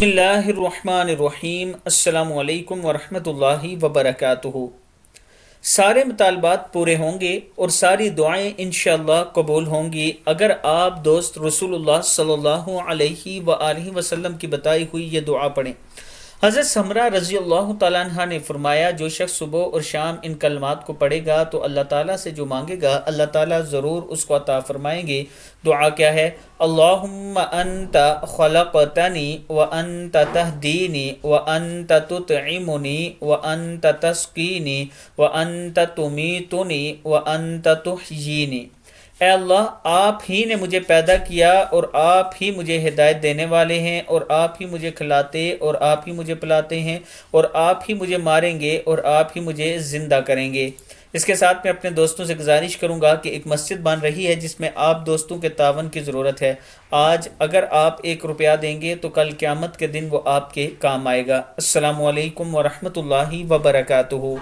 بسم اللہ الرحمن الرحیم، السلام علیکم ورحمۃ اللہ وبرکاتہ۔ سارے مطالبات پورے ہوں گے اور ساری دعائیں انشاءاللہ قبول ہوں گی اگر آپ دوست رسول اللہ صلی اللہ علیہ وآلہ وسلم کی بتائی ہوئی یہ دعا پڑھیں۔ حضرت سمرہ رضی اللہ تعالیٰ عنہ نے فرمایا، جو شخص صبح اور شام ان کلمات کو پڑھے گا تو اللہ تعالیٰ سے جو مانگے گا اللہ تعالیٰ ضرور اس کو عطا فرمائیں گے۔ دعا کیا ہے؟ اللہم انت خلقتنی وانت تہدینی وانت تطعمنی وانت تسقینی وانت تمیتنی وانت تحیینی۔ اے اللہ، آپ ہی نے مجھے پیدا کیا اور آپ ہی مجھے ہدایت دینے والے ہیں، اور آپ ہی مجھے کھلاتے اور آپ ہی مجھے پلاتے ہیں، اور آپ ہی مجھے ماریں گے اور آپ ہی مجھے زندہ کریں گے۔ اس کے ساتھ میں اپنے دوستوں سے گزارش کروں گا کہ ایک مسجد بن رہی ہے جس میں آپ دوستوں کے تعاون کی ضرورت ہے۔ آج اگر آپ 1 روپیہ دیں گے تو کل قیامت کے دن وہ آپ کے کام آئے گا۔ السلام علیکم ورحمۃ اللہ وبرکاتہ۔